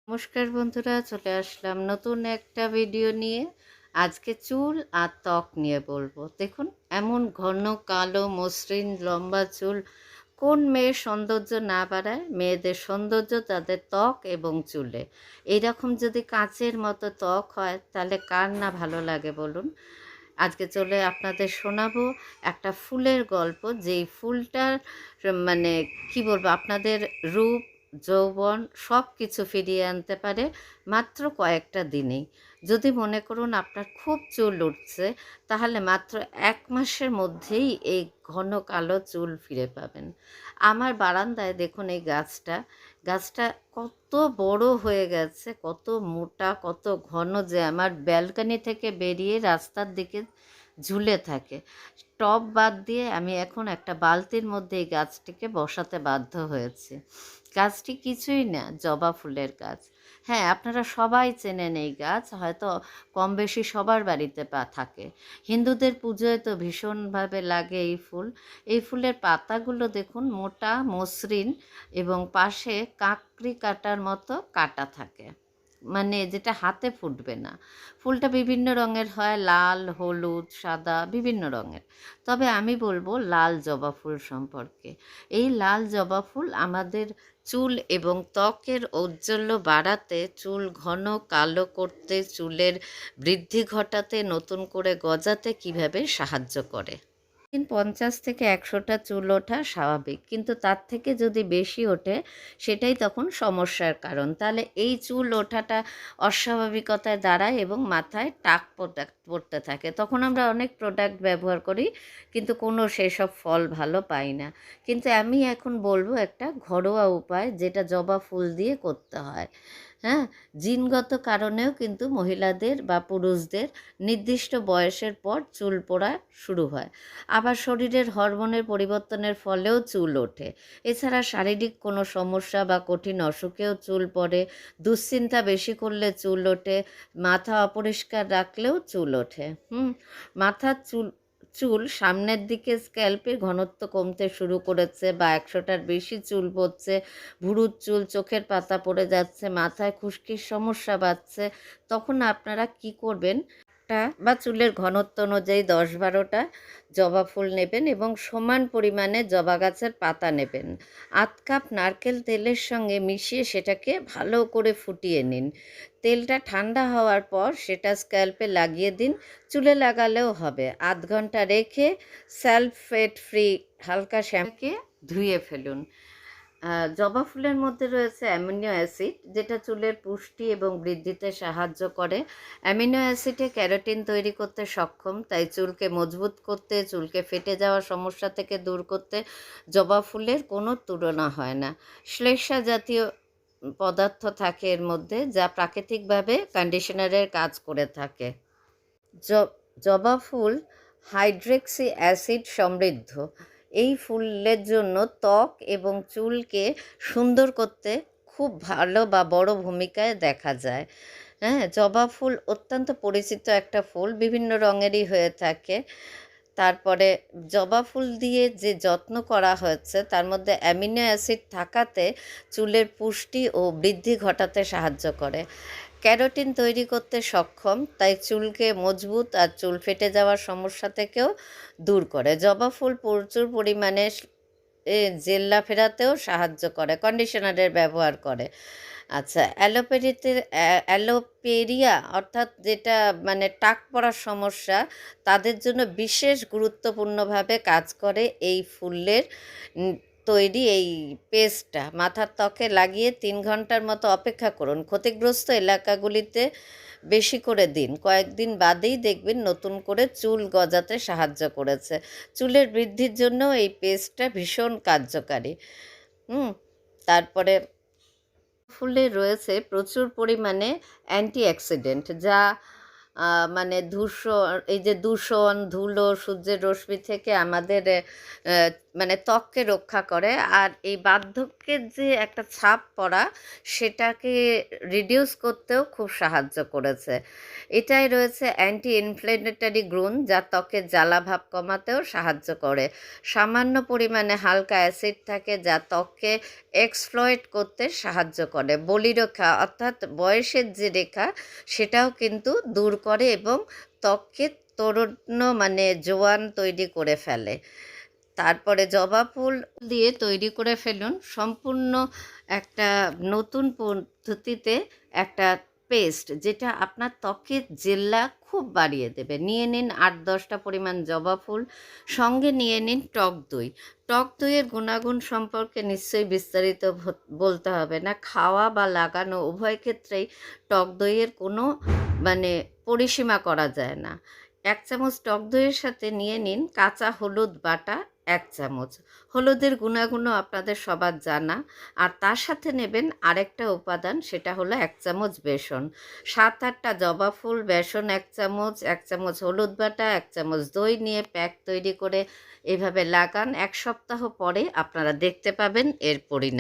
নমস্কার বন্ধুরা, চলে আসলাম নতুন একটা ভিডিও নিয়ে। আজকে চুল আর ত্বক নিয়ে বলবো। দেখুন, এমন ঘন কালো মসৃণ লম্বা চুল কোন মেয়ের সৌন্দর্য না বাড়ায়? মেয়েদের সৌন্দর্য তাদের ত্বক এবং চুলে। এইরকম যদি কাঁচের মতো ত্বক হয় তাহলে কার না ভালো লাগে বলুন। আজকে চলে আপনাদের শোনাবো একটা ফুলের গল্প, যেই ফুলটার মানে কি বলবো, আপনাদের রূপ যৌবন সব কিছু ফিরিয়ে আনতে পারে মাত্র কয়েকটা দিনেই। যদি মনে করুন আপনার খুব চুল উঠছে, তাহলে মাত্র 1 মাসের মধ্যেই এই ঘন কালো চুল ফিরে পাবেন। আমার বারান্দায় দেখুন এই গাছটা কত বড় হয়ে গেছে, কত মোটা, কত ঘন, যে আমার ব্যালকনি থেকে বেরিয়ে রাস্তার দিকে ঝুলে থাকে। টব বাদ দিয়ে আমি এখন একটা বালতির মধ্যে এই গাছটিকে বসাতে বাধ্য হয়েছি। গাছটি কিছুই না, জবা ফুলের গাছ। হ্যাঁ, আপনারা সবাই চেনেন এই গাছ, হয়তো কম বেশি সবার বাড়িতে থাকে। হিন্দুদের পুজোয় তো ভীষণভাবে লাগে এই ফুল। এই ফুলের পাতাগুলো দেখুন মোটা মসৃণ এবং পাশে কাঁকড়ি কাটার মতো কাটা থাকে, মানে যেটা হাতে ফুটবে না। ফুলটা বিভিন্ন রঙের হয়, লাল, হলুদ, সাদা, বিভিন্ন রঙের। তবে আমি বলবো লাল জবা ফুল সম্পর্কে। এই লাল জবা ফুল আমাদের চুল এবং ত্বকের ঔজ্জ্বল্য বাড়াতে, চুল ঘন কালো করতে, চুলের বৃদ্ধি ঘটাতে, নতুন করে গজাতে কিভাবে সাহায্য করে। 50 থেকে 100টা চুল ওঠা স্বাভাবিক, কিন্তু তার থেকে যদি বেশি ওঠে সেটাই তখন সমস্যার কারণ। তাহলে এই চুল ওঠাটা অস্বাভাবিকতায় দাঁড়ায় এবং মাথায় টাক পড়তে থাকে। তখন আমরা অনেক প্রোডাক্ট ব্যবহার করি, কিন্তু কোনো সেসব ফল ভালো পাই না। কিন্তু আমি এখন বলবো একটা ঘরোয়া উপায়, যেটা জবা ফুল দিয়ে করতে হয়। হ্যাঁ, জিনগত কারণেও কিন্তু মহিলাদের বা পুরুষদের নির্দিষ্ট বয়সের পর চুল পড়া শুরু হয়। আবার শরীরের হরমোনের পরিবর্তনের ফলেও চুল ওঠে। এছাড়া শারীরিক কোনো সমস্যা বা কঠিন অসুখেও চুল পড়ে। দুশ্চিন্তা বেশি করলে চুল ওঠে। মাথা অপরিষ্কার রাখলেও চুল ওঠে। মাথার চুল চুল সামনের দিকে স্ক্যাল্পের ঘনত্ব কমতে শুরু করেছে, বা 100টার বেশি চুল পড়ছে, ভুরুর চুল, চোখের পাতা পড়ে যাচ্ছে, মাথায় খুশকির সমস্যা বাড়ছে, তখন আপনারা কি করবেন? বা চুলের ঘনত্ব অনুযায়ী 10-12টা জবা ফুল নেবেন এবং সমান পরিমাণে জবা গাছের পাতা নেবেন। 8 কাপ নারকেল তেলের সঙ্গে মিশিয়ে সেটাকে ভালো করে ফুটিয়ে নিন। তেলটা ঠান্ডা হওয়ার পর সেটা স্ক্যাল্পে লাগিয়ে দিন। চুলে লাগালেও হবে। 8 ঘন্টা রেখে সালফেট ফ্রি হালকা শ্যাম্পুকে ধুয়ে ফেলুন। জবা ফুলের মধ্যে রয়েছে অ্যামিনো অ্যাসিড, যেটা চুলের পুষ্টি এবং বৃদ্ধিতে সাহায্য করে। অ্যামিনো অ্যাসিডে ক্যারোটিন তৈরি করতে সক্ষম, তাই চুলকে মজবুত করতে, চুলকে ফেটে যাওয়ার সমস্যা থেকে দূর করতে জবা ফুলের কোনো তুলনা হয় না। শ্লেষ্মা জাতীয় পদার্থ থাকে এর মধ্যে, যা প্রাকৃতিকভাবে কন্ডিশনারের কাজ করে থাকে। জবা ফুল হাইড্রক্সি অ্যাসিড সমৃদ্ধ। এই ফুলের জন্য ত্বক এবং চুলকে সুন্দর করতে খুব ভালো বা বড় ভূমিকায় দেখা যায়। হ্যাঁ, জবা ফুল অত্যন্ত পরিচিত একটা ফুল, বিভিন্ন রঙেরই হয়ে থাকে। তারপরে জবা ফুল দিয়ে যে যত্ন করা হয়েছে তার মধ্যে অ্যামিনো অ্যাসিড থাকাতে চুলের পুষ্টি ও বৃদ্ধি ঘটাতে সাহায্য করে। ক্যারোটিন তৈরি করতে সক্ষম, তাই চুলকে মজবুত আর চুল ফেটে যাওয়ার সমস্যা থেকেও দূর করে। জবা ফুল প্রচুর পরিমাণে জেল্লা ফেরাতেও সাহায্য করে, কন্ডিশনারের ব্যবহার করে। আচ্ছা, অ্যালোপেরিয়া অর্থাৎ যেটা মানে টাক পড়ার সমস্যা, তাদের জন্য বিশেষ গুরুত্বপূর্ণভাবে কাজ করে এই ফুলের তৈরি এই পেস্টটা। মাথার ত্বকে লাগিয়ে 3 ঘন্টার মতো অপেক্ষা করুন। ক্ষতিগ্রস্ত এলাকাগুলিতে বেশি করে দিন। কয়েকদিন বাদেই দেখবেন নতুন করে চুল গজাতে সাহায্য করেছে। চুলের বৃদ্ধির জন্য এই পেস্টটা ভীষণ কার্যকারী। তারপরে ফুলে রয়েছে প্রচুর পরিমাণে অ্যান্টিঅক্সিডেন্ট, যা এই যে দূষণ, ধুলো, সূর্যের রশ্মি থেকে আমাদের মানে ত্বককে রক্ষা করে। আর এই বার্ধক্যের যে একটা ছাপ পড়া, সেটাকে রিডিউস করতেও খুব সাহায্য করেছে। এটাই রয়েছে অ্যান্টি ইনফ্লেমেটরি গুণ, যা ত্বকের জ্বালাভাব কমাতেও সাহায্য করে। সামান্য পরিমাণে হালকা অ্যাসিড থাকে, যা ত্বককে এক্সপ্লয়েট করতে সাহায্য করে। বলিরেখা অর্থাৎ বয়সের যে রেখা, সেটাও কিন্তু দূর করে এবং ত্বককে তরুণ মানে জোয়ান তৈরি করে ফেলে। তারপরে জবা ফুল দিয়ে তৈরি করে ফেলুন সম্পূর্ণ একটা নতুন পদ্ধতিতে একটা পেস্ট, যেটা আপনার ত্বকের জেল্লা খুব বাড়িয়ে দেবে। নিয়ে নিন 8-10টা পরিমাণ জবা ফুল, সঙ্গে নিয়ে নিন টক দই। টক দইয়ের গুণাগুণ সম্পর্কে নিশ্চয়ই বিস্তারিত বলতে হবে না। খাওয়া বা লাগানো উভয় ক্ষেত্রেই টক দইয়ের কোনো মানে পরিসীমা করা যায় না। 1 চামচ টক দইয়ের সাথে নিয়ে নিন কাঁচা হলুদ বাটা 1 চামচ। হলুদের গুণাগুণও আপনাদের সবার জানা। আর তার সাথে নেবেন আরেকটা উপাদান, সেটা হলো 1 চামচ বেসন। 7-8টা জবা ফুল, বেসন 1 চামচ, 1 চামচ হলুদ বাটা, 1 চামচ দই নিয়ে প্যাক তৈরি করে এভাবে লাগান। 1 সপ্তাহ পরে আপনারা দেখতে পাবেন এর পরিণাম।